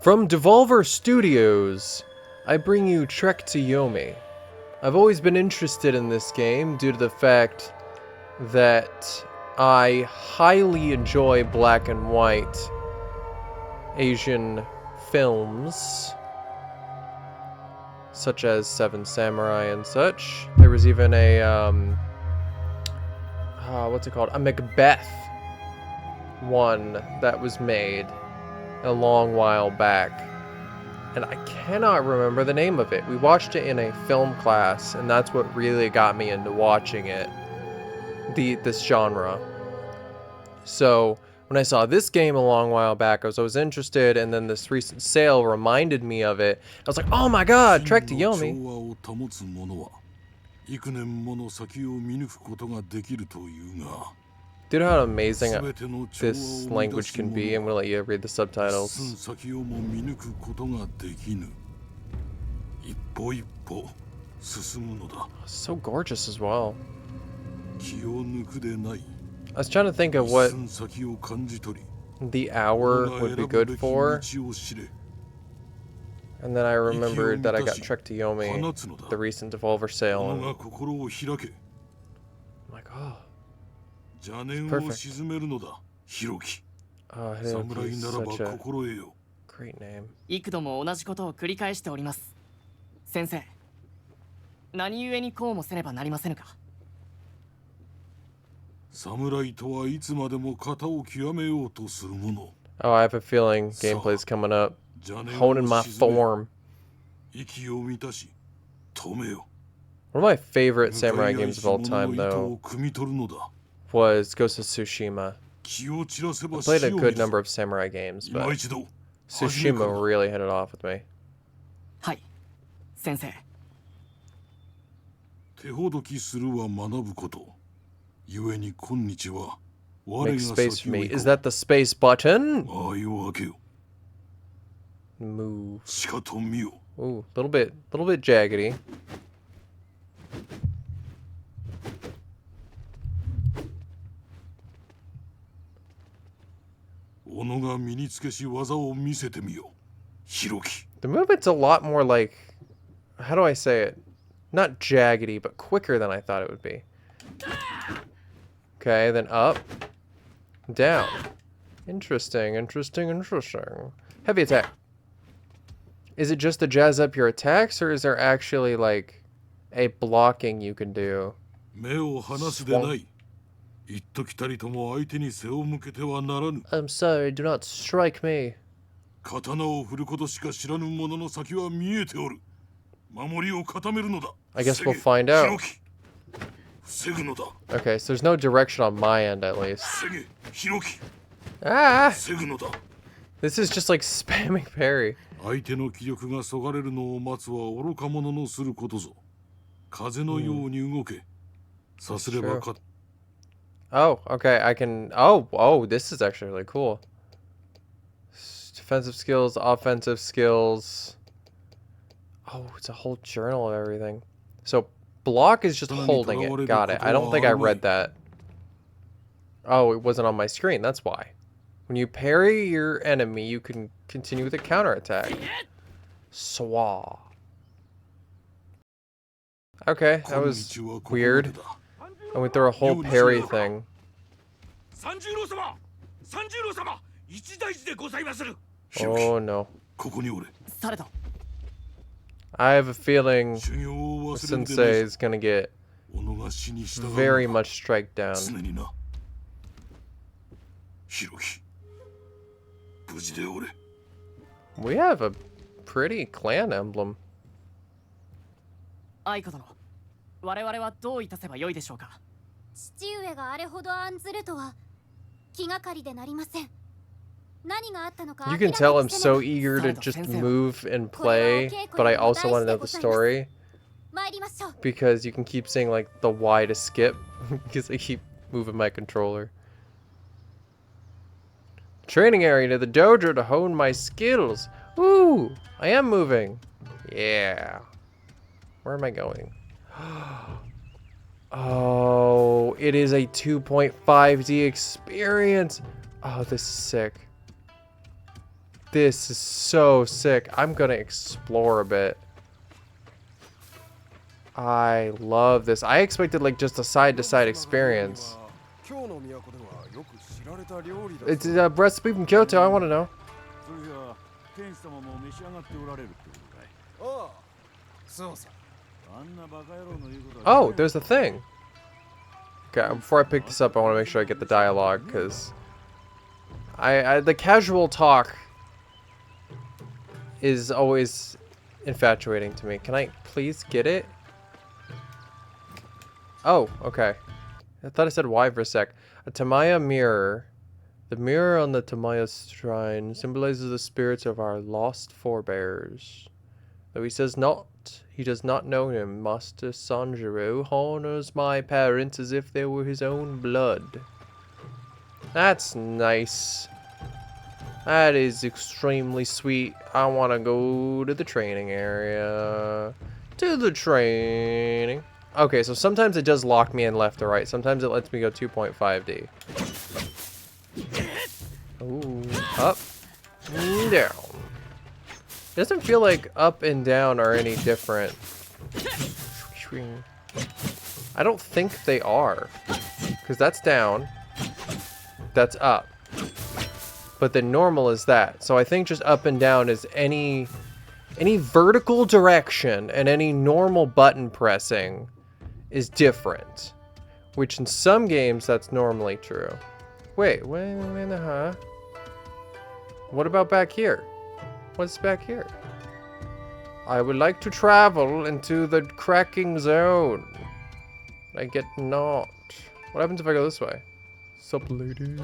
From Devolver Studios, I bring you Trek to Yomi. I've always been interested in this game due to the fact that I highly enjoy black and white Asian films, such as Seven Samurai and such. There was even a, what's it called? A Macbeth one that was made a long while back. And I cannot remember the name of it. We watched it in a film class, and that's what really got me into watching it. This genre. So when I saw this game a long while back, I was interested, and then this recent sale reminded me of it. I was like, oh my god, Trek to Yomi. Do you know how amazing this language can be? I'm gonna let you read the subtitles. So gorgeous as well. I was trying to think of what the hour would be good for. And then I remembered that I got Trek to Yomi, the recent Devolver sale. And I'm like, oh. Perfect. Oh, Hideyoki is such a great name. 幾度も同じことを繰り返しております。先生、何故にこうもせねばなりませぬか。侍とはいつまでも型を極めようとするもの。 Oh, I have a feeling gameplay's coming up. Honing my form. One of my favorite samurai games of all time, though, was Ghost of Tsushima. I played a good number of samurai games, but Tsushima really hit it off with me. はい、先生。手ほどきするは学ぶこと。ゆえに今日は Make space for me. Is that the space button? ああいうわけよ。 Move. しかと見よ。 Ooh, little bit jaggedy. 己が身につけし技を見せてみよ。ひろき。 The movement's a lot more like, how do I say it? Not jaggedy, but quicker than I thought it would be. Okay, then up, down. Interesting. Heavy attack. Is it just to jazz up your attacks, or is there actually like a blocking you can do? 目を離すでない。言っときたりとも相手に背を向けてはならぬ。 I'm sorry, do not strike me. 刀を振ることしか知らぬ者の先は見えておる。守りを固めるのだ。 I guess we'll find out. ひろき。防ぐのだ。 Okay, so there's no direction on my end at least. 防げ。ひろき。 Ah! 防ぐのだ。 This is just like spamming parry. 相手の気力がそがれるのを待つは愚か者のすることぞ。風のように動け。さすればか。 Oh, okay, I can... Oh, this is actually really cool. Defensive skills, offensive skills. Oh, it's a whole journal of everything. So, block is just holding it. Got it. I don't think I read that. Oh, it wasn't on my screen. That's why. When you parry your enemy, you can continue with a counterattack. Swa. Okay, that was weird. I went through a whole parry thing. Oh no. ここにおれ。された。 I have a feeling 修行を忘れるで Sensei is gonna get 己が死に従うのだ。 very much strike down. 常にな。ひろき。無事でおれ。 We have a pretty clan emblem. 愛子殿、我々はどういたせばよいでしょうか。父上があれほど案ずるとは気がかりでなりません。何があったのか You can tell I'm so eager to just move and play, but I also want to know the story 参りましょう。 because you can keep saying like the Y to skip because I keep moving my controller. Training area to the dojo to hone my skills. Ooh, I am moving. Yeah. Where am I going? Oh, it is a 2.5D experience. Oh, this is sick. This is so sick. I'm gonna explore a bit. I love this. I expected like just a side-to-side experience. It's a recipe from Kyoto. I want to know. Oh, there's a thing. Okay, before I pick this up, I want to make sure I get the dialogue, because the casual talk is always infatuating to me. Can I please get it? Oh, okay. I thought I said Y for a sec. A Tamaya mirror. The mirror on the Tamaya shrine symbolizes the spirits of our lost forebears. Though he does not know him, Master Sanjuro honors my parents as if they were his own blood. That's nice. That is extremely sweet. I want to go to the training area. To the training. Okay, so sometimes it does lock me in left or right. Sometimes it lets me go 2.5D. Ooh, up, down. It doesn't feel like up and down are any different. I don't think they are. Because that's down. That's up. But the normal is that. So I think just up and down is any vertical direction, and any normal button pressing is different. Which in some games that's normally true. Wait, huh? What about back here? What's back here? I would like to travel into the cracking zone. I get not. What happens if I go this way? Sup, lady?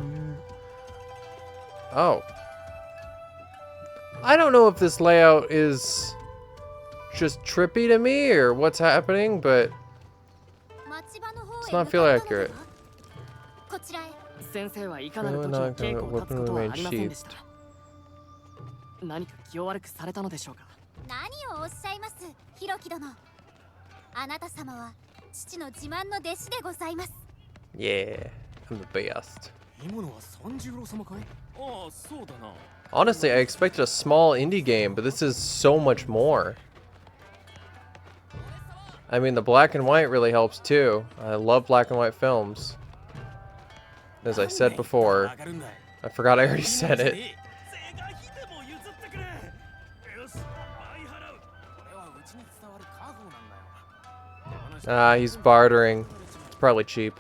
Oh. I don't know if this layout is just trippy to me or what's happening, but it's not feeling accurate. 先生はいかなる時も稽古を立つことはありませんでした。何か気を悪くされたのでしょうか。何をおっしゃいます、ひろき殿。あなた様は父の自慢の弟子でございます。Yeah, I'm the best. 今のは三十郎様かい？ああ、そうだな。Honestly, I expected a small indie game, but this is so much more. I mean, the black and white really helps too. I love black and white films. As I said before, I forgot I already said it. He's bartering. It's probably cheap.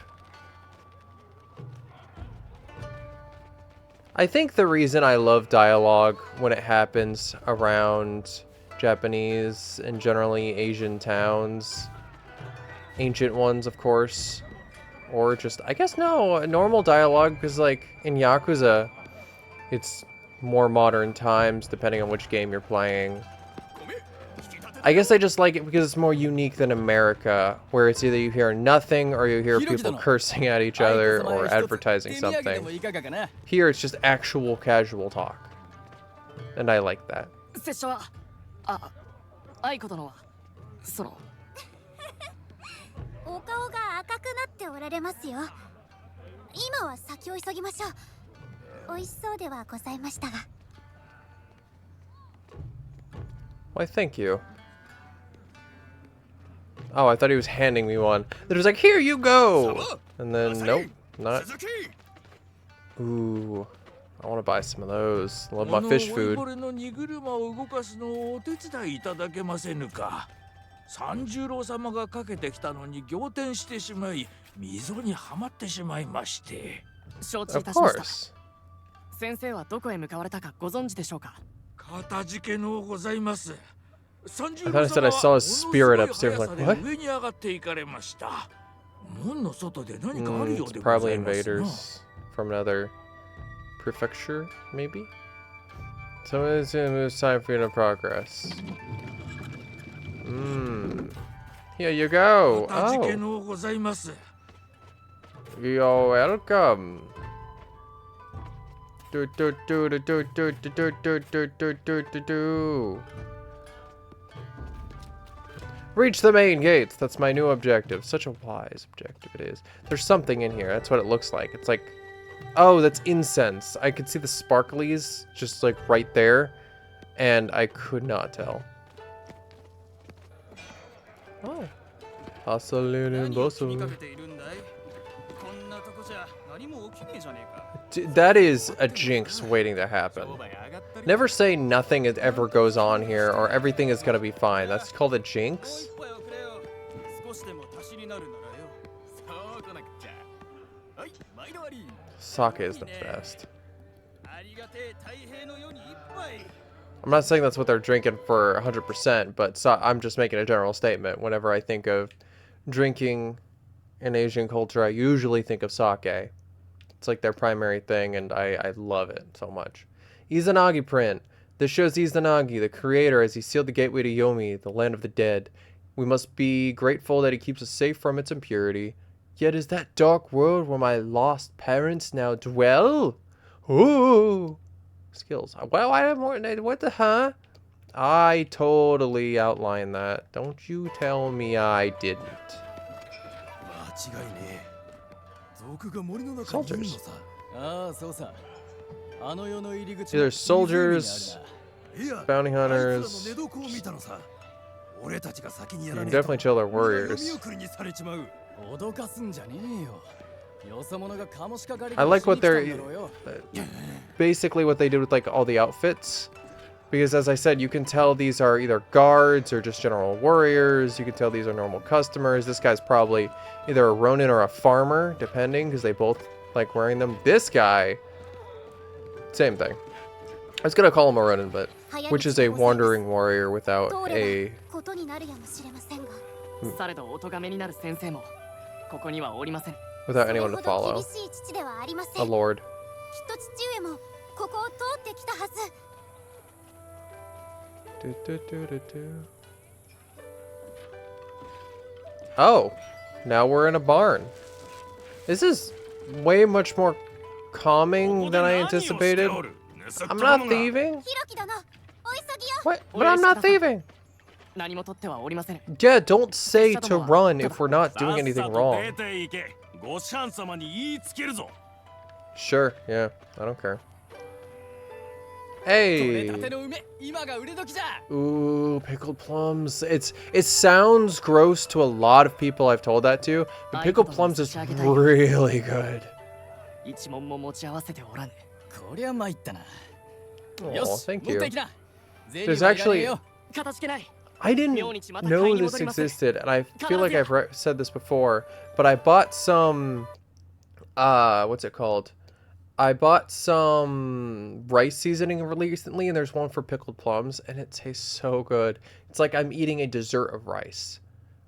I think the reason I love dialogue when it happens around Japanese and generally Asian towns, ancient ones, of course, or just, I guess, no, normal dialogue, because, like, in Yakuza, it's more modern times, depending on which game you're playing. I guess I just like it because it's more unique than America, where it's either you hear nothing or you hear people cursing at each other or advertising something. Here it's just actual casual talk. And I like that. 拙者は、愛子殿は、その。お顔が赤くなっておられますよ。今は先を急ぎましょう。美味しそうではございましたが。Why, thank you. Oh, I thought he was handing me one. That was like, here you go! And then, nope, not. Ooh, I want to buy some of those. Love my fish food. 三十郎様がかけてきたのに仰天してしまい、溝にはまってしまいまして。承知いたしました。先生はどこへ向かわれたかご存知でしょうか。かたじけのうございます。三十 I 郎 thought I 様 saw は his spirit upstairs. Like, what? 上に上がっていかれました。門の外で何かあるよう It's でござ probably いますな。 invaders from another prefecture, maybe? So it's time for you to progress. Here you go. Oh, you're welcome. Do do do do do do do do do do do do do. Reach the main gates. That's my new objective. Such a wise objective it is. There's something in here. That's what it looks like. It's like Oh, that's incense. I could see the sparklies just like right there, and I could not tell. Oh. Hasalun and 何を気にか Bosu. けているんだいこんなとこじゃ何も起きねえじゃねえか That is a jinx waiting to happen. 商売上がったり Never say nothing ever goes on here or everything is gonna be fine. That's called a もう jinx? 一杯をくれよ少しでも足しになるならよそうこなくちゃはい毎度あり Sake is the best. ありがてえ太平のように一杯 I'm not saying that's what they're drinking for 100%, but I'm just making a general statement. Whenever I think of drinking in Asian culture, I usually think of sake. It's like their primary thing, and I love it so much. Izanagi print. This shows Izanagi, the creator, as he sealed the gateway to Yomi, the land of the dead. We must be grateful that he keeps us safe from its impurity. Yet is that dark world where my lost parents now dwell? Ooh! Skills. Well, I have more. What the huh? I totally outlined that. Don't you tell me I didn't. 間違いねえ族が森の中にいるの Soldiers. さああそうさあの世の入り口 Either soldiers, いや bounty あいつらの hunters. 寝床を見たのさ俺たちが先に You やら can ねえと definitely tell they're みんな読 warriors. み送りにされちまう脅かすんじゃねえよよそ者がカモシカ狩り I like what しに来た they're んだろうよ basically what they did with like all the outfits. Because as I said, you can tell these are either guards or just general warriors. You can tell these are normal customers. This guy's probably either a Ronin or a farmer, depending, because they both like wearing them. This guy, same thing. I was gonna call him a Ronin, but which is a wandering warrior without 通 a ればことになるやもしれませんがされどお咎めになる先生もここにはおりません without それ anyone ほ to ど follow. 厳しい父ではありませ A んきっ lord. と父上もここを通ってきたはず Oh, now we're in a barn. This is way much more calming than I anticipated. I'm not thieving. ひろき殿お急ぎよ What? But I'm not thieving. 何も取ってはおりません Yeah, don't say to run if we're not doing さっ anything さと wrong. 出て行けごシャン様に言いつけるぞ Sure, yeah, I don't care. 取れたて Hey, の梅今が売れ時じゃ ooh, pickled plums. It sounds gross to a lot of people I've told that to, but pickled plums is really good. 一問も持ち合わせておらぬこりゃ参ったな Oh, よし thank 持 you. ってきな銭 There's はいらねえ actually よ かたじけない I didn't know this existed, and I feel like I've said this before, but I bought some, what's it called? I bought some rice seasoning recently, and there's one for pickled plums, and it tastes so good. It's like I'm eating a dessert of rice.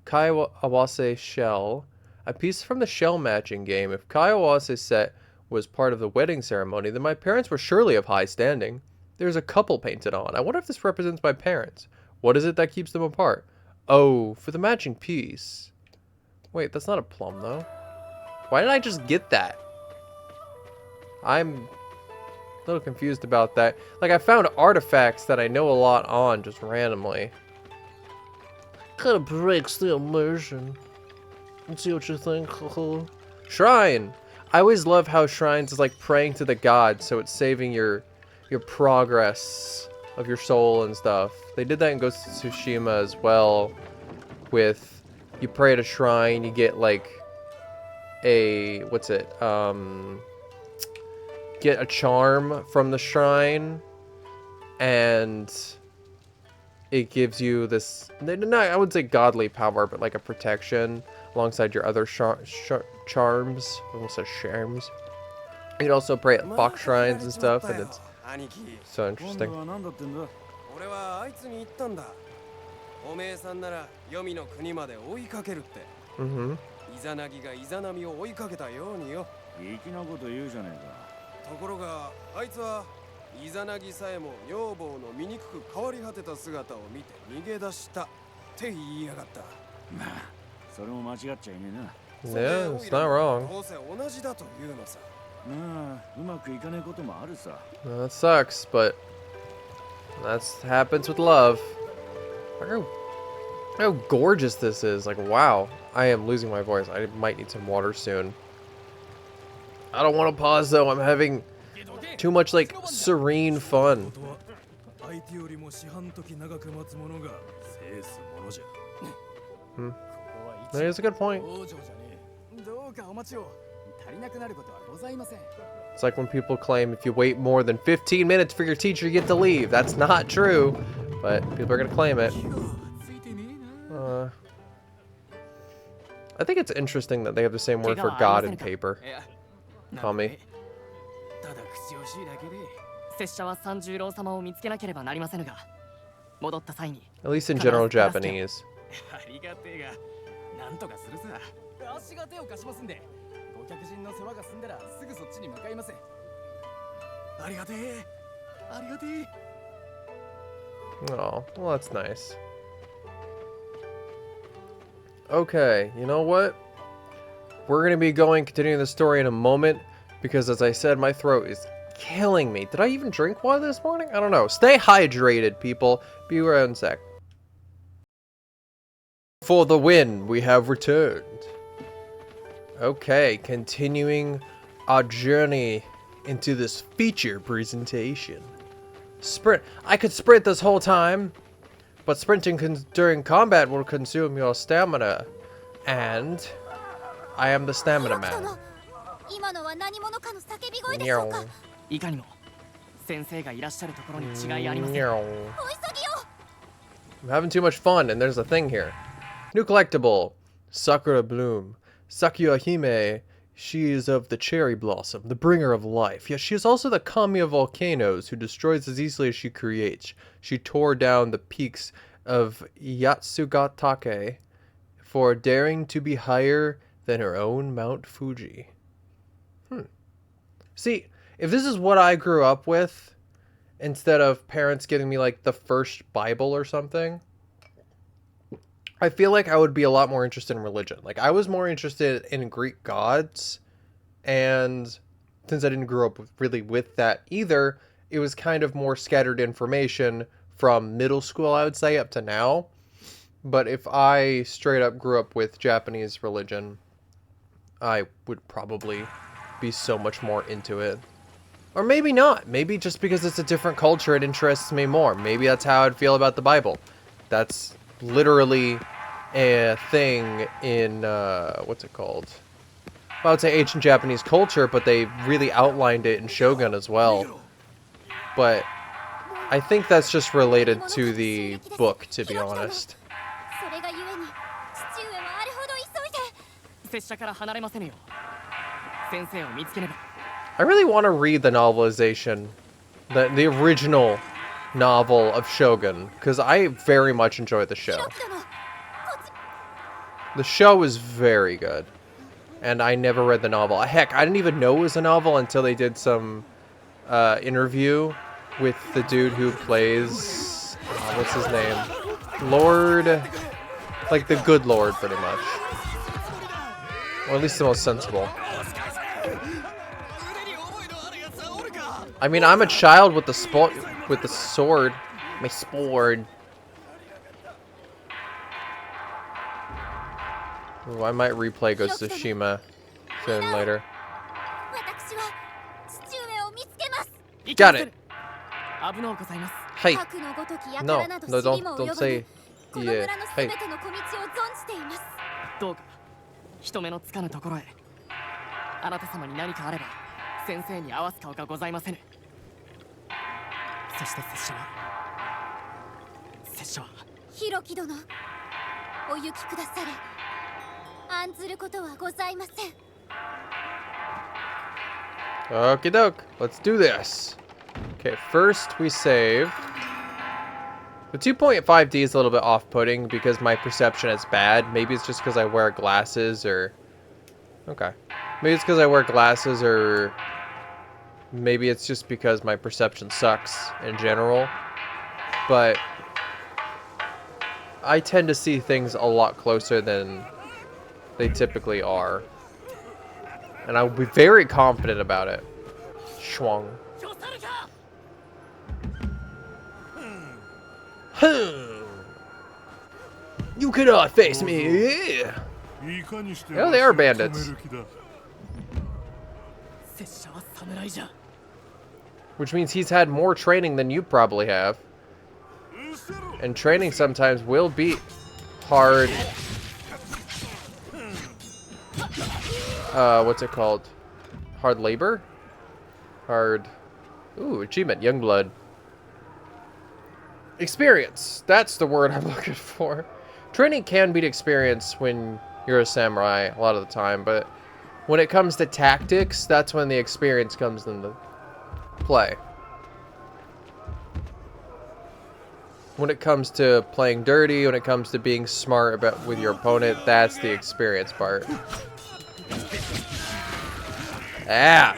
Kaiawase shell. A piece from the shell matching game. If Kaiawase's set was part of the wedding ceremony, then my parents were surely of high standing. There's a couple painted on. I wonder if this represents my parents. What is it that keeps them apart? Oh, for the matching piece. Wait, that's not a plum, though. Why didn't I just get that? I'm a little confused about that. Like, I found artifacts that I know a lot on just randomly. Kind of breaks the immersion. Let's see what you think. Shrine! I always love how shrines is like praying to the gods, so it's saving your progress of your soul and stuff. They did that in Ghost of Tsushima as well, with you pray at a shrine, you get like a get a charm from the shrine, and it gives you this, not, I wouldn't say godly power, but like a protection alongside your other charms, almost said charms. You can also pray at fox shrines and stuff, and it's so interesting. 今度は何だってんだ俺はあいつに言ったんだおめえさんなら黄泉の国まで追いかけるって Mm-hmm. イザナギがイザナミを追いかけたようによ粋なこと言うじゃねえところがあいつはイザナギさえも女房の醜く変わり果てた姿を見て逃げ出したって言いやがったかまあそれも間違っちゃいねえな Yeah, it's not wrong. どうせ同じだというのさまあうまくいかないこともあるさ That sucks, but that's happens with love. Look how gorgeous this is. Like, wow. I am losing my voice. I might need some water soon. I don't want to pause though. I'm having too much like serene fun. 相手よりも四半時長く待つ者が制すものじゃ。 That is a good point. 王女じゃねえ。どうかお待ちを。足りなくなることはございません。 It's like when people claim if you wait more than 15 minutes for your teacher, you get to leave. That's not true, but people are gonna claim it. I think it's interesting that they have the same word for God and paper. いや、 Tommy. ただ口惜しいだけで。 拙者は三十郎様を見つけなければなりませぬが、戻った際に At least in general Japanese. ありがてえが、なんとかするさ。足が手を貸しますんで、ご客人の世話が済んだらすぐそっちに向かいます。ありがてえ。ありがてえ。 Oh, well, that's nice. Okay, you know what? We're going to be continuing the story in a moment, because as I said, my throat is killing me. Did I even drink water this morning? I don't know. Stay hydrated, people. Be right in a sec. For the win, we have returned. Okay, continuing our journey into this feature presentation. Sprint. I could sprint this whole time, but sprinting during combat will consume your stamina. And I am the stamina man. 今のは何者かの叫び声でしょうか。いかにも先生がいらっしゃるところに違いありません。 I'm お急ぎを。 having too much fun, and there's a thing here. New collectible. Sakura Bloom. Sakuya Hime. She is of the cherry blossom, the bringer of life. Yet she is also the kami of volcanoes, who destroys as easily as she creates. She tore down the peaks of Yatsugatake for daring to be higher than her own Mount Fuji. See, if this is what I grew up with, instead of parents getting me like the first Bible or something, I feel like I would be a lot more interested in religion. Like, I was more interested in Greek gods, and since I didn't grow up really with that either, it was kind of more scattered information from middle school, I would say, up to now. But if I straight up grew up with Japanese religion, I would probably be so much more into it. Or maybe not. Maybe just because it's a different culture, it interests me more. Maybe that's how I'd feel about the Bible. That's literally a thing in, what's it called? Well, I would say ancient Japanese culture, but they really outlined it in Shogun as well. But I think that's just related to the book, to be honest. それがゆえに父上はあれほど急いで。拙者から離れませぬよ。先生を見つけねば。 I really want to read the novelization, the original novel of Shogun, because I very much enjoyed the show. ヒロキ殿、こっち。 The show is very good, and I never read the novel. Heck, I didn't even know it was a novel until they did some interview with the dude who plays, what's his name? Lord, like the good Lord, pretty much. Or at least the most sensible. I mean, I'm a child with the sword. My sword. Ooh, I might replay Ghost of Tsushima sooner than later. 私は父上を見つけます。 Got it. 危のうございます。 Hey. 核のごとき No, 輩など no, 知りも don't 及ば say ぬこの yeah. 村のす Hey. べての小道を存じています。どうか人目のつかぬところへ。あなた様に何かあれば先生に合わす顔がございませぬ。そして拙者はヒロキ殿、お行きくだされ。案ずることはございません。 Okie doke. Let's do this. Okay, first we save. The 2.5D is a little bit off-putting because my perception is bad. Maybe it's just because I wear glasses or... Okay. Maybe it's because I wear glasses or... Maybe it's just because my perception sucks in general. But... I tend to see things a lot closer than they typically are. And I will be very confident about it. Schwung. You cannot face me. Yeah. Oh, they are bandits. 拙者は侍じゃ。 Which means he's had more training than you probably have. And training sometimes will be hard. What's it called? Hard labor? Hard. Ooh, achievement. Youngblood. Experience. That's the word I'm looking for. Training can beat experience when you're a samurai a lot of the time, but when it comes to tactics, that's when the experience comes into play. When it comes to playing dirty, when it comes to being smart about with your opponent, that's the experience part. Ah!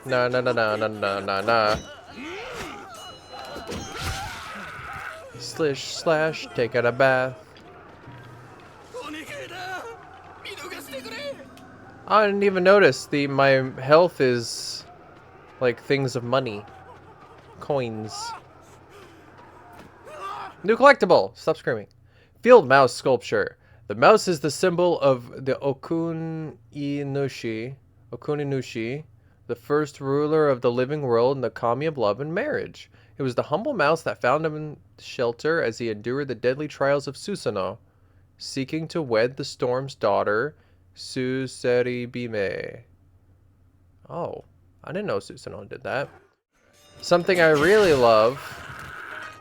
No, no, no, no, no, no, no, no. Slish, slash, taking a bath. I didn't even notice my health is like things of money. Coins. New collectible! Stop screaming. Field mouse sculpture. The mouse is the symbol of the Okuninushi, the first ruler of the living world in the kami of love and marriage. It was the humble mouse that found him in shelter as he endured the deadly trials of Susanoo, seeking to wed the storm's daughter, Suseribime. Oh, I didn't know Susanoo did that. Something I really love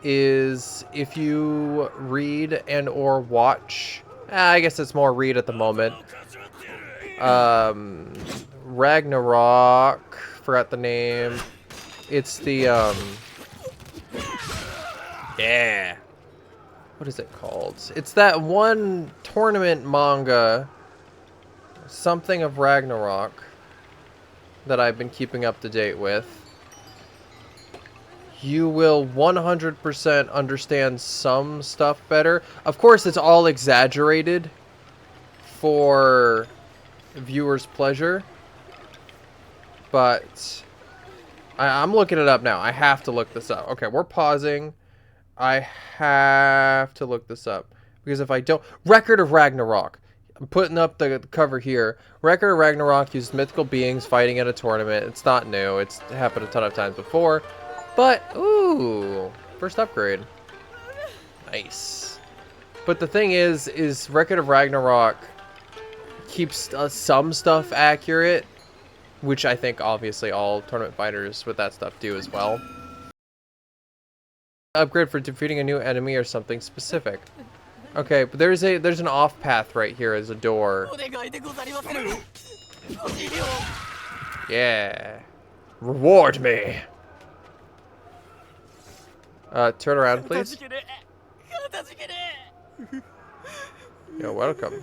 is if you read and or watch, I guess it's more read at the moment, Ragnarok, forgot the name, it's the yeah, what is it called? It's that one tournament manga, something of Ragnarok, that I've been keeping up to date with. You will 100% understand some stuff better. Of course, it's all exaggerated for viewers' pleasure. But I'm looking it up now. I have to look this up. Okay, we're pausing. I have to look this up. Because if I don't... Record of Ragnarok. I'm putting up the cover here. Record of Ragnarok used mythical beings fighting at a tournament. It's not new. It's happened a ton of times before. But, ooh, first upgrade. Nice. But the thing is Record of Ragnarok keeps some stuff accurate, which I think obviously all tournament fighters with that stuff do as well. Upgrade for defeating a new enemy or something specific. Okay, but there's an off path right here as a door. Yeah. Reward me. Turn around, please. You're welcome.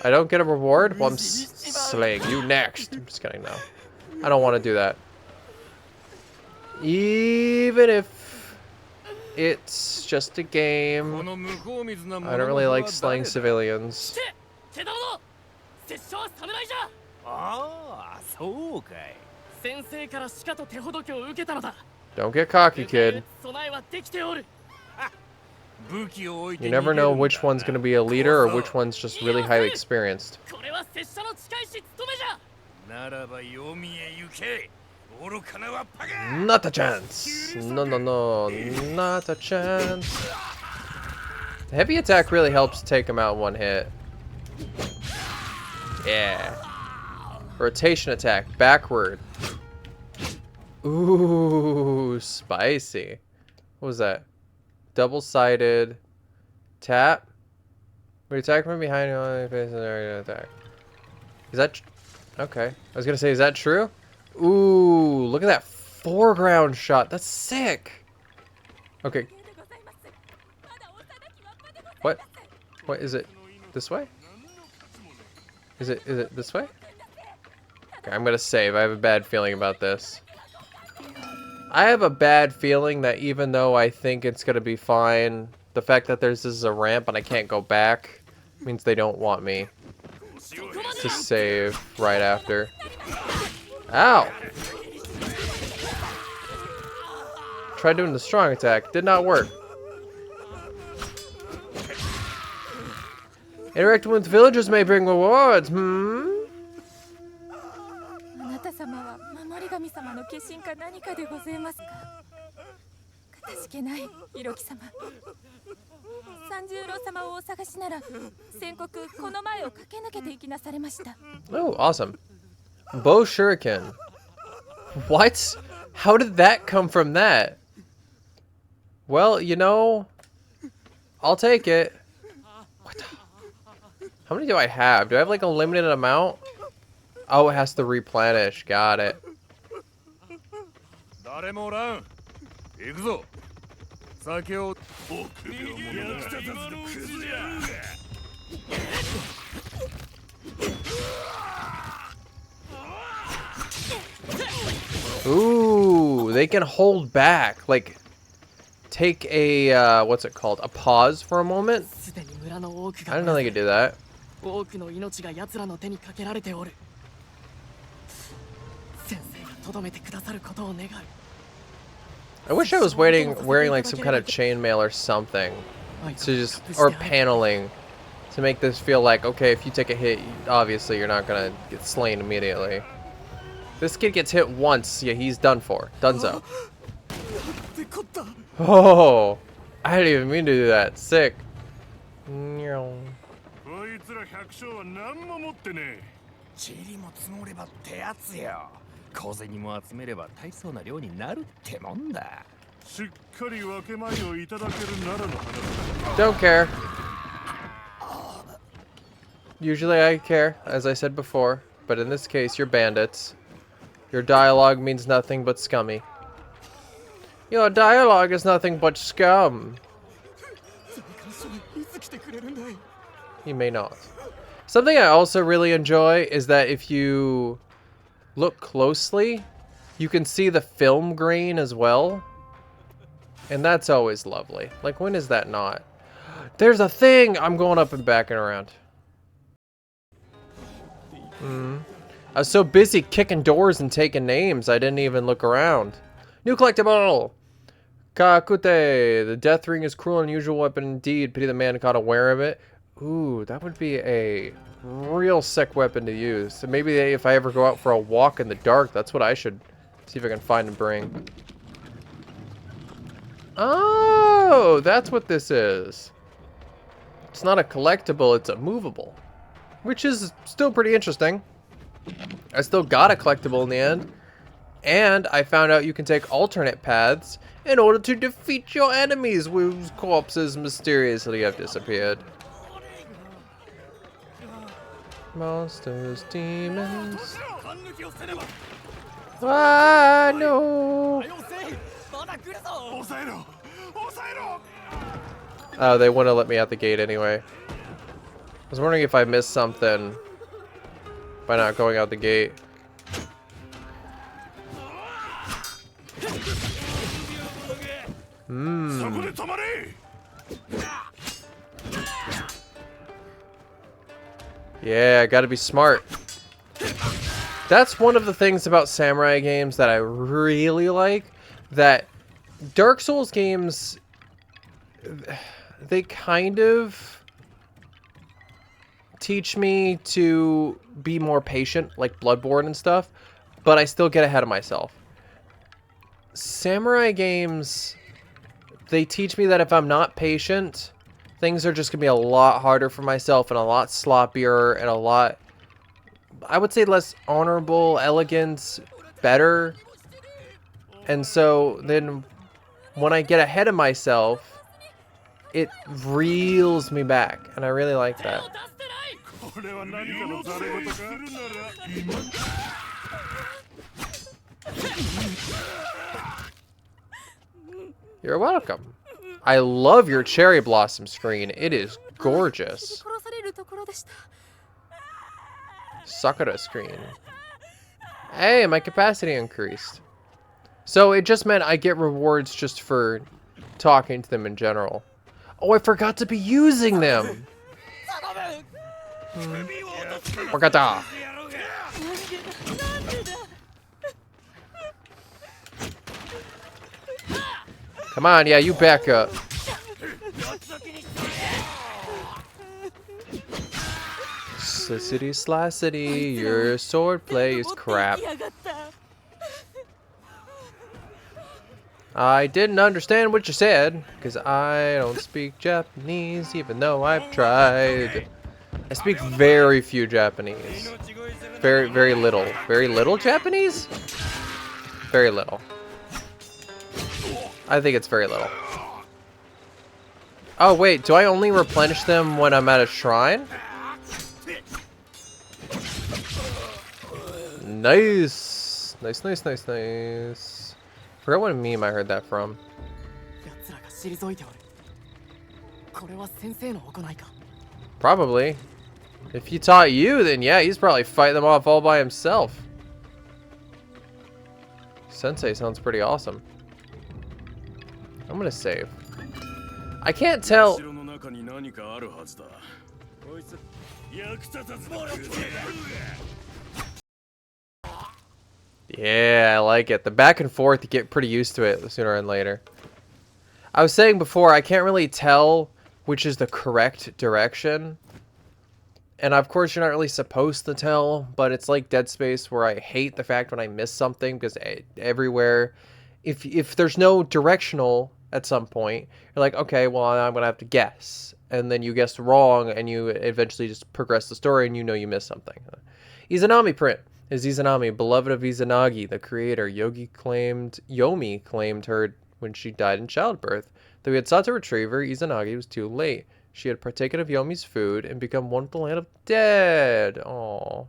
I don't get a reward? Well, I'm slaying you next. I'm just kidding, no. I don't want to do that. Even if it's just a game, I don't really like slaying civilians. Don't get cocky, kid. You never know which one's going to be a leader or which one's just really highly experienced. Not a chance. No, no, no. Not a chance. Heavy attack really helps take him out in one hit. Yeah. Rotation attack. Backward. Ooh, spicy. What was that? Double-sided tap. We attack from behind you only face an area attack. Is that okay? I was gonna say, is that true? Ooh, look at that foreground shot. That's sick. Okay. What? What is it? This way? Is it this way? Okay, I'm gonna save. I have a bad feeling about this. I have a bad feeling that even though I think it's gonna be fine, the fact that this is a ramp and I can't go back means they don't want me to save right after. Ow! Tried doing the strong attack. Did not work. Interacting with villagers may bring rewards. でございますか。かたじけないひろき様。三十郎様をお探しなら宣告この前を駆け抜けて行きなされました。 Oh, awesome. Bow shuriken. What? How did that come from that? Well, you know, I'll take it. What the? How many do I have? Do I have like a limited amount? Oh, it has to replenish. Got it. 誰もおらん。行くぞ。酒を。役立たずのクズじゃ。Ooh, they can hold back. Like, take a, what's it called? A pause for a moment? すでに村の多く I が didn't know they could do that. 多くの命が奴らの手にかけられておる。先生がとどめてくださることを願う。 I wish I was wearing like some kind of chainmail or something to just, or paneling to make this feel like, okay, if you take a hit, obviously you're not gonna get slain immediately. This kid gets hit once, yeah, he's done for. Dunzo. Oh, I didn't even mean to do that. Sick. こいつら百姓は何も持ってねえ。塵も積もればってやつよ。小銭も集めれば大層な量になるってもんだ。しっかり分け前をいただけるならの話だ。 Don't care. Usually I care, as I said before, but in this case, you're bandits. Your dialogue means nothing but scummy. Your dialogue is nothing but scum. You may not. Something I also really enjoy is that if you look closely, you can see the film grain as well. And that's always lovely. Like, when is that not? There's a thing! I'm going up and backing around. I was so busy kicking doors and taking names, I didn't even look around. New collectible! Kakute! The death ring is cruel and unusual weapon indeed. Pity the man caught aware of it. Ooh, that would be a real sick weapon to use. So maybe if I ever go out for a walk in the dark, that's what I should see if I can find and bring. Oh, that's what this is. It's not a collectible, it's a movable. Which is still pretty interesting. I still got a collectible in the end. And I found out you can take alternate paths in order to defeat your enemies whose corpses mysteriously have disappeared. Monsters, demons. Ah, no. Oh, they wouldn't let me out the gate anyway. I was wondering if I missed something by not going out the gate. Yeah, gotta be smart. That's one of the things about samurai games that I really like. That Dark Souls games, they kind of teach me to be more patient, like Bloodborne and stuff, but I still get ahead of myself. Samurai games, they teach me that if I'm not patient, things are just gonna be a lot harder for myself and a lot sloppier and a lot, I would say, less honorable, elegant, better. And so then when I get ahead of myself, it reels me back, and I really like that. You're welcome. I love your cherry blossom screen. It is gorgeous. Sakura screen. Hey, my capacity increased. So it just meant I get rewards just for talking to them in general. Oh, I forgot to be using them. Wakata. Come on, yeah, you back up. Slicity slicity, your sword play is crap. I didn't understand what you said, because I don't speak Japanese, even though I've tried. I speak very few Japanese. Very, very little. Very little Japanese? Very little. I think it's very little. Oh, wait, do I only replenish them when I'm at a shrine? Nice! Nice, nice, nice, nice. Forgot what meme I heard that from. 奴らが退いておる。これは先生の行いか。 Probably. If he taught you, then yeah, he's probably fighting them off all by himself. Sensei sounds pretty awesome. I'm gonna save. I can't tell. Yeah, I like it. The back and forth, you get pretty used to it sooner and later. I was saying before, I can't really tell which is the correct direction. And of course, you're not really supposed to tell, but it's like Dead Space where I hate the fact when I miss something because everywhere, if there's no directional at some point, you're like, okay, well, I'm going to have to guess. And then you guess wrong and you eventually just progress the story and you know you missed something. Izanami print is Izanami, beloved of Izanagi, the creator. Yomi claimed her when she died in childbirth. Though he had sought to retrieve her, Izanagi was too late. She had partaken of Yomi's food and become one with the land of dead. Aww.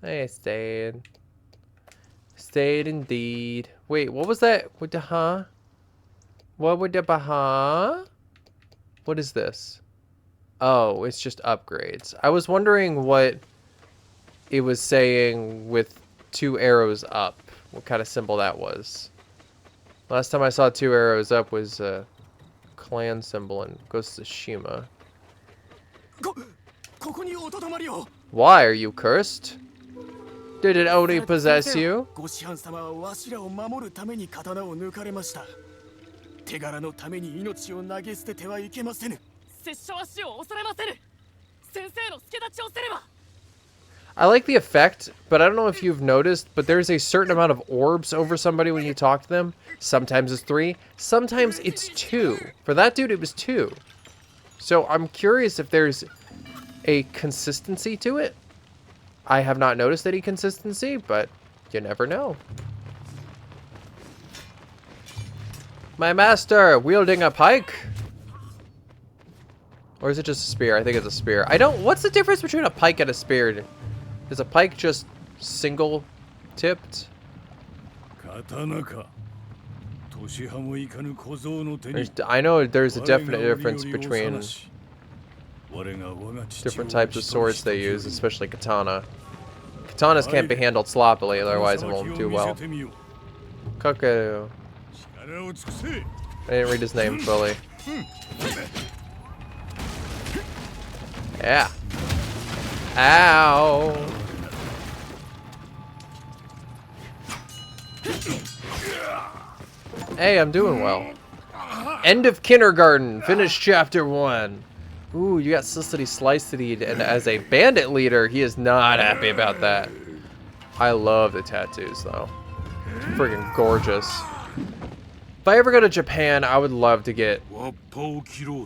I stayed. Stayed indeed. Wait, what was that? What the huh? What would the baha? What is this? Oh, it's just upgrades. I was wondering what it was saying with 2 arrows up. What kind of symbol that was. Last time I saw 2 arrows up was clan symbol in Ghost of Tsushima. Why are you cursed? Did it only possess you? 手柄のために命を投げ捨ててはいけませぬ。拙者は死を恐れませぬ。先生の助太刀をすれば。 I like the effect, but I don't know if you've noticed, but there's a certain amount of orbs over somebody when you talk to them. Sometimes it's 3, sometimes it's 2. For that dude, it was 2. So I'm curious if there's a consistency to it. I have not noticed any consistency, but you never know. My master, wielding a pike? Or is it just a spear? I think it's a spear. What's the difference between a pike and a spear? Is a pike just single tipped? I know there's a definite difference between different types of swords they use, especially katana. Katanas can't be handled sloppily, otherwise it won't do well. Koku. I didn't read his name fully. Yeah. Ow. Hey, I'm doing well. End of kindergarten. Finish chapter 1. Ooh, you got Slicity Slicity, and as a bandit leader, he is not happy about that. I love the tattoos, though. Freaking gorgeous. If I ever go to Japan, I would love to get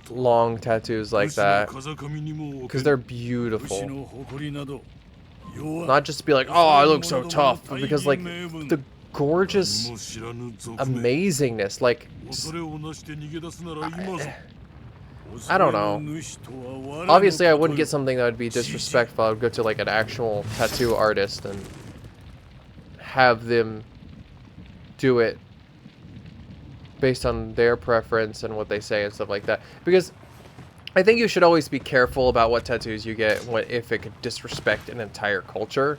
long tattoos like that. Because they're beautiful. Not just to be like, oh, I look so tough, but because, like, the gorgeous amazingness, like, I don't know. Obviously, I wouldn't get something that would be disrespectful. I would go to, like, an actual tattoo artist and have them do it based on their preference and what they say and stuff like that. Because I think you should always be careful about what tattoos you get, if it could disrespect an entire culture.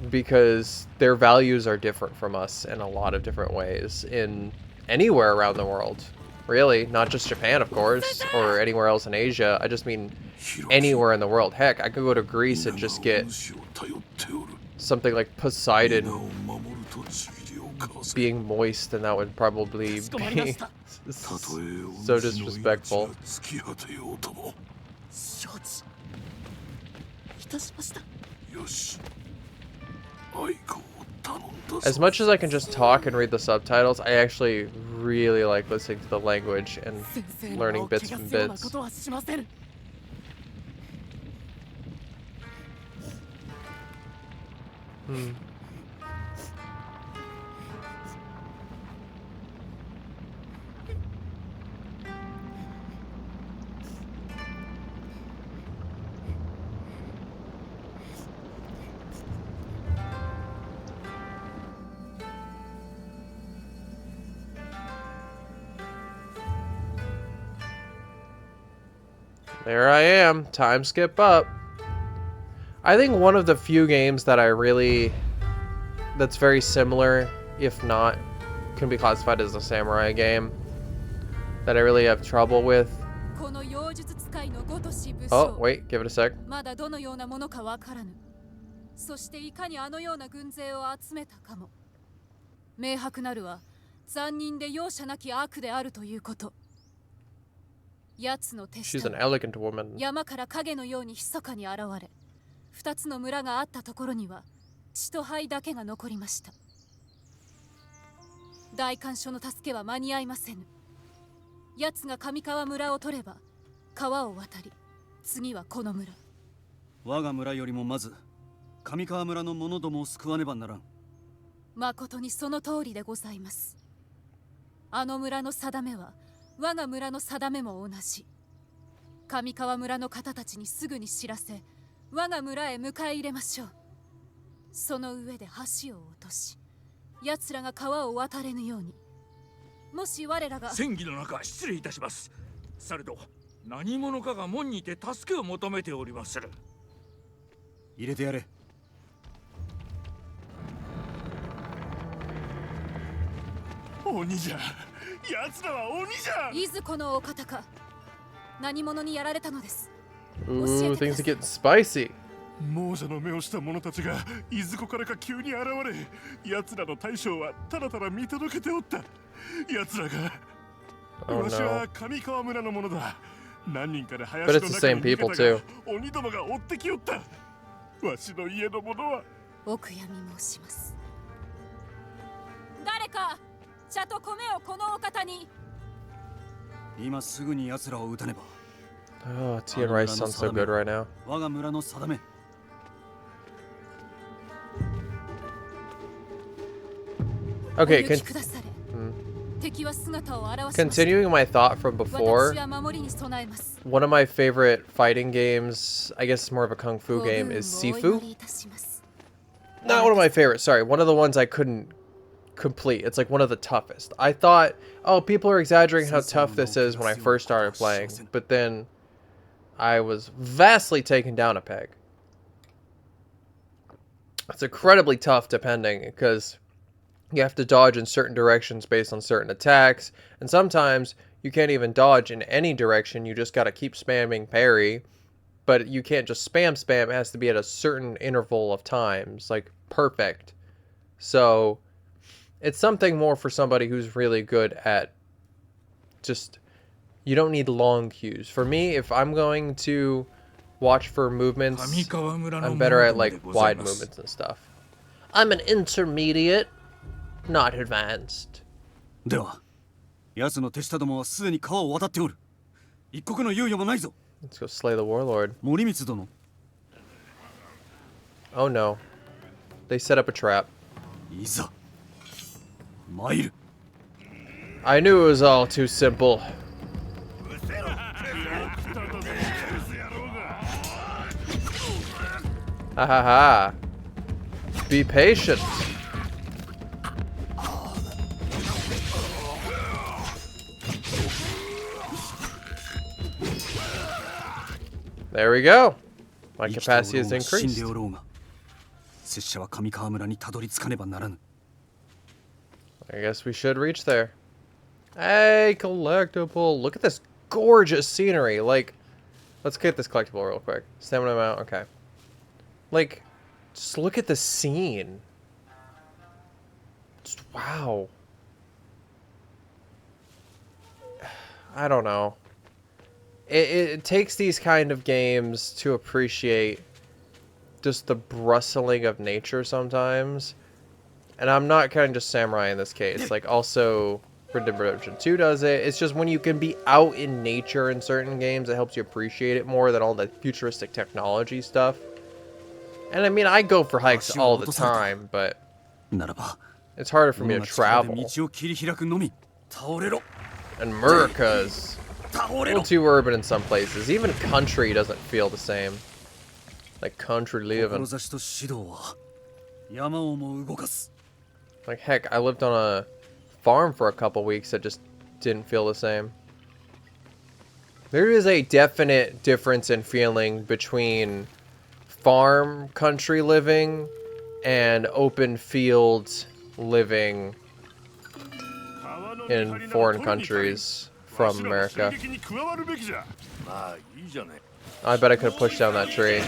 Because their values are different from us in a lot of different ways in anywhere around the world. Really, not just Japan, of course, or anywhere else in Asia. I just mean anywhere in the world. Heck, I could go to Greece and just get something like Poseidon being moist, and that would probably be so disrespectful. As much as I can just talk and read the subtitles, I actually really like listening to the language and 先生の名 learning を bits 汚 and すようなこ bits. とはしません。 Hmm. There I am. Time skip up. I think one of the few games that I really... that's very similar, if not, can be classified as a samurai game that I really have trouble with. この妖術使いのごとし武 Oh, 将 wait, give it a sec. まだどのようなものかわからぬ。そしていかにあのような軍勢を集めたかも。明白なるは残忍で容赦なき悪であるということ。奴の手 She's 下 an は elegant woman. 山から影のように密かに現れ、二つの村があったところには血と灰だけが残りました。大官所の助けは間に合いませぬ。奴が上川村を取れば川を渡り、次はこの村。我が村よりもまず上川村の者どもを救わねばならん。誠にその通りでございます。あの村の定めは我が村の定めも同じ。上川村の方たちにすぐに知らせ、我が村へ迎え入れましょう。その上で橋を落とし、奴らが川を渡れぬように。もし我らが戦議の中失礼いたします。されど何者かが門にて助けを求めておりまする。入れてやれ。鬼じゃ。奴らは鬼じゃ。いずこのお方か。何者にやられたのです。 Ooh, things are getting spicy. 亡者の目をした者たちがいずこからか急に現れ、奴らの大将はただただ見届けておった。奴らが、 Oh わし no. は上川村の者だ。何人かで But 林 it's の the 中 same に逃 people げたが too. 鬼どもが追ってきおった。わしの家の者はお悔やみ申します。誰か茶と米をこのお方に。今すぐに奴らを撃たねば。 Oh, tea and rice sounds so good right now. 我が村の定め。 Okay, お行きくだされ。敵は姿を現しました。 continuing my thought from before, 私は守りに備えます。 one of my favorite fighting games, I guess it's more of a kung fu ご game, 軍を is お祈 Sifu. りいたします。 Not one of my favorites, sorry. One of the ones I couldn't complete. It's like one of the toughest. I thought, oh, people are exaggerating how tough this is when I first started playing. But then I was vastly taken down a peg. It's incredibly tough depending because you have to dodge in certain directions based on certain attacks. And sometimes you can't even dodge in any direction. You just got to keep spamming parry. But you can't just spam. It has to be at a certain interval of times, like perfect. So it's something more for somebody who's really good at just, you don't need long cues. For me, if I'm going to watch for movements, I'm better at like wide movements and stuff. I'm an intermediate, not advanced. では、奴の手下どもはすでに川を渡っておる。一刻の猶予もないぞ。 Let's go slay the warlord. 森光殿。 Oh no. They set up a trap. いざ。参る。 I knew it was all too simple. Ha ha ha. Be patient. There we go. My capacity has 死ん increased. でおろうが。拙者は上川村にたどり着かねばならぬ。 I guess we should reach there. Hey, collectible. Look at this gorgeous scenery. Like, let's get this collectible real quick. Stamina amount. Okay. Like, just look at the scene. Just, wow. I don't know. It takes these kind of games to appreciate just the brustling of nature sometimes. And I'm not counting just Samurai in this case. Like, also, Red Dead Redemption 2 does it. It's just when you can be out in nature in certain games, it helps you appreciate it more than all the futuristic technology stuff. And I mean, I go for hikes all the time, but it's harder for me to travel. And America's a little too urban in some places. Even country doesn't feel the same. Like country living. Like, heck, I lived on a farm for a couple weeks that just didn't feel the same. There is a definite difference in feeling between farm country living and open field living in foreign countries from America. I bet I could have pushed down that tree.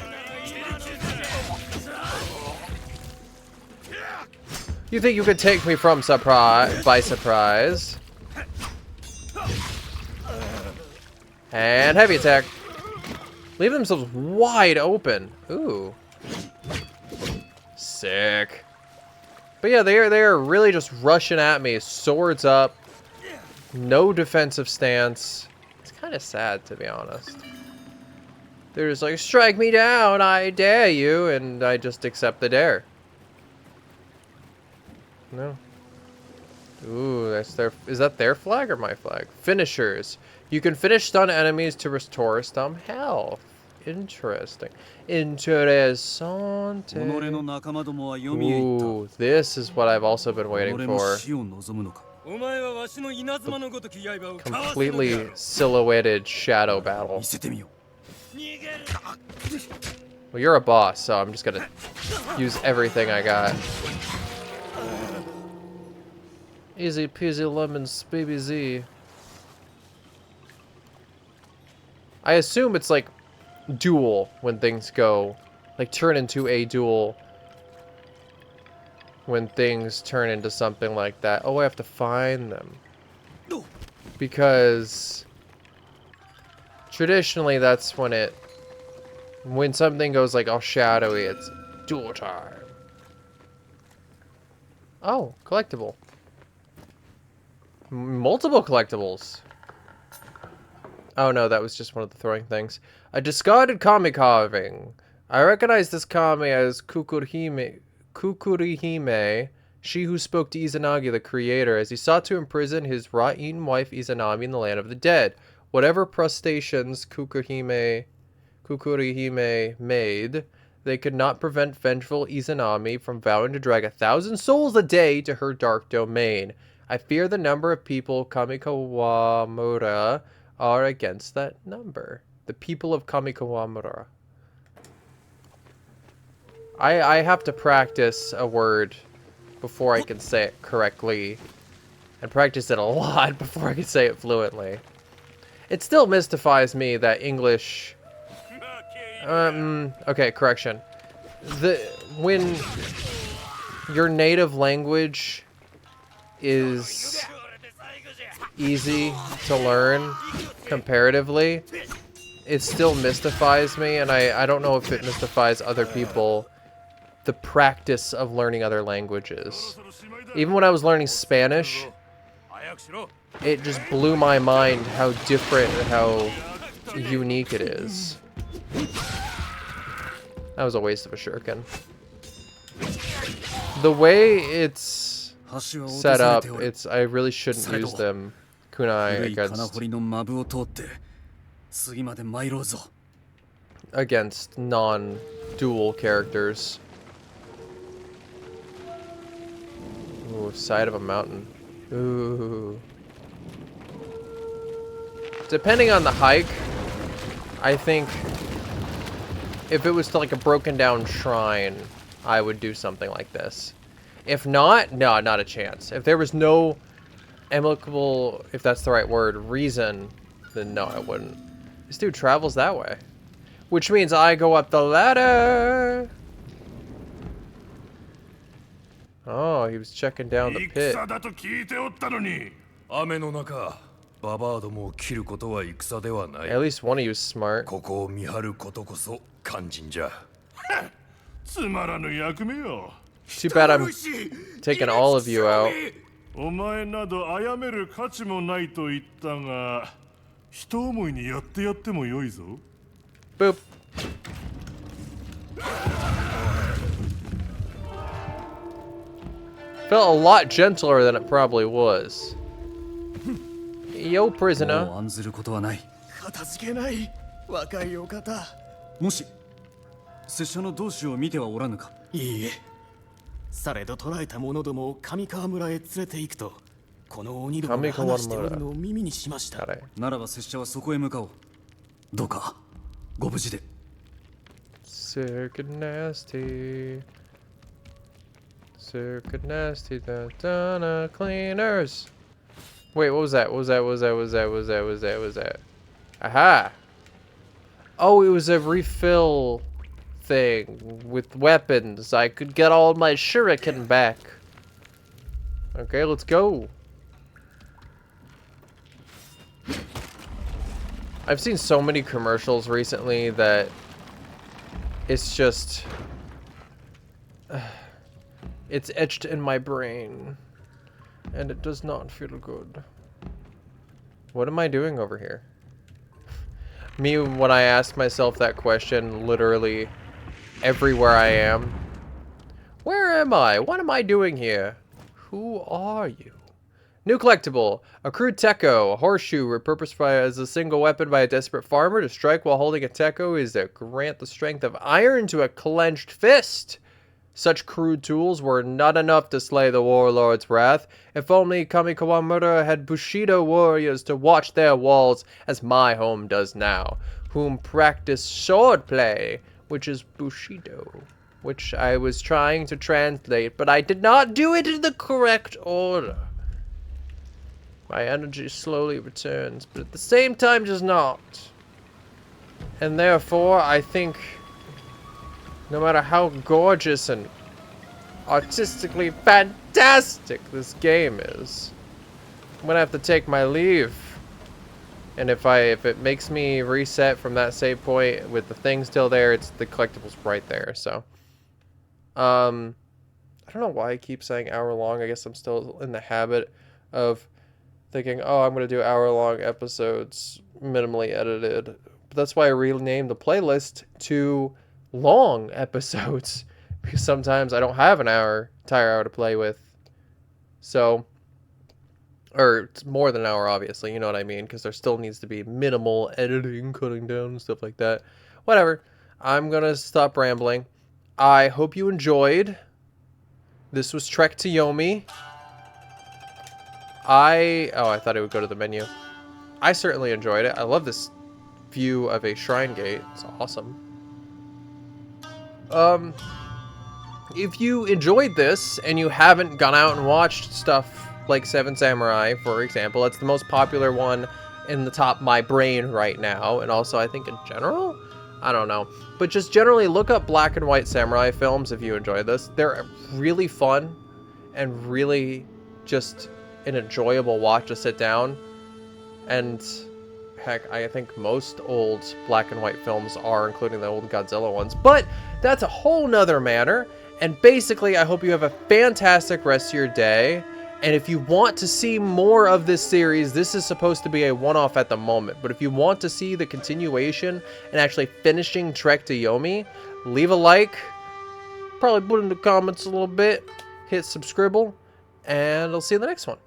You think you could take me from by surprise? And heavy attack. Leave themselves wide open. Ooh. Sick. But yeah, they are really just rushing at me. Swords up. No defensive stance. It's kind of sad, to be honest. They're just like, strike me down, I dare you. And I just accept the dare. No. Ooh, that's their... Is that their flag or my flag? Finishers. You can finish stun enemies to restore some health. Interesting. Interessante. Ooh, this is what I've also been waiting for. Completely silhouetted shadow battle. Well, you're a boss, so I'm just gonna use everything I got. Easy peasy lemons, baby Z. I assume it's like duel when things go, like turn into a duel when things turn into something like that. Oh, I have to find them. Because traditionally that's when something goes like all shadowy, it's duel time. Oh, collectible. Multiple collectibles. Oh no, that was just one of the throwing things. A discarded kami carving. I recognize this kami as Kukurihime, she who spoke to Izanagi, the creator, as he sought to imprison his raw-eaten wife Izanami in the land of the dead. Whatever prestations Kukurihime made, they could not prevent vengeful Izanami from vowing to drag 1,000 souls a day to her dark domain. I fear the number of people Kamikawamura are against that number. The people of Kamikawamura. I have to practice a word before I can say it correctly. And practice it a lot before I can say it fluently. It still mystifies me that English... okay, correction. When your native language is easy to learn comparatively, it still mystifies me, and I don't know if it mystifies other people, the practice of learning other languages. Even when I was learning Spanish, it just blew my mind how different and how unique it is. That was a waste of a shuriken. The way it's set up, I really shouldn't use them kunai against non-dual characters. Ooh, side of a mountain. Ooh. Depending on the hike, I think if it was to like a broken down shrine, I would do something like this. If not, no, not a chance. If there was no amicable, if that's the right word, reason, then no, I wouldn't. This dude travels that way. Which means I go up the ladder. Oh, he was checking down the pit. At least one of you is smart. つまらぬ役目よ。Too bad I'm taking all of you out. お前など殺める価値もないと言ったが、一思いにやってやってもよいぞ。Boop. Felt a lot gentler than it probably was. Yo, もう prisoner. 案ずることはない。片付けない。若いお方。もし拙者の同志を見てはおらぬか。いいえ。されど捕らえた者どもを上川村へ連れて行くと、この鬼どもが話しておるのを耳にしました。Got it. ならば拙者はそこへ向かおう。どうかご無事で。 Sick and nasty. Sick and nasty. Da cleaners. Wait, what was that? What was that? What was that? What was that? What was that? What was that? What was that? Aha! Oh, it was a refill thing with weapons. I could get all my shuriken back. Okay, let's go. I've seen so many commercials recently that it's just it's etched in my brain and it does not feel good. What am I doing over here? Me, when I ask myself that question, literally everywhere I am. Where am I? What am I doing here? Who are you? New collectible. A crude teko. A horseshoe repurposed as a single weapon by a desperate farmer. To strike while holding a teko is to grant the strength of iron to a clenched fist. Such crude tools were not enough to slay the warlord's wrath. If only Kamikawa had Bushido warriors to watch their walls as my home does now, whom practice swordplay, which is Bushido, which I was trying to translate, but I did not do it in the correct order. My energy slowly returns, but at the same time does not. And therefore, I think no matter how gorgeous and artistically fantastic this game is, I'm gonna have to take my leave. And if it makes me reset from that save point with the thing still there, it's the collectibles right there. So, I don't know why I keep saying hour long. I guess I'm still in the habit of thinking, oh, I'm gonna do hour-long episodes, minimally edited. But that's why I renamed the playlist to long episodes, because sometimes I don't have an entire hour to play with. So, or it's more than an hour, obviously, you know what I mean, because there still needs to be minimal editing, cutting down, and stuff like that. Whatever. I'm gonna stop rambling. I hope you enjoyed. This was Trek to Yomi. I thought it would go to the menu. I certainly enjoyed it. I love this view of a shrine gate. It's awesome. If you enjoyed this and you haven't gone out and watched stuff like Seven Samurai, for example, that's the most popular one in the top of my brain right now, and also I think in general, I don't know, but just generally look up black and white samurai films if you enjoy this. They're really fun and really just an enjoyable watch to sit down. And heck, I think most old black and white films are, including the old Godzilla ones, but that's a whole nother matter. And basically, I hope you have a fantastic rest of your day. And if you want to see more of this series, this is supposed to be a one-off at the moment, but if you want to see the continuation and actually finishing Trek to Yomi, leave a like, probably put in the comments a little bit, hit subscribe, and I'll see you in the next one.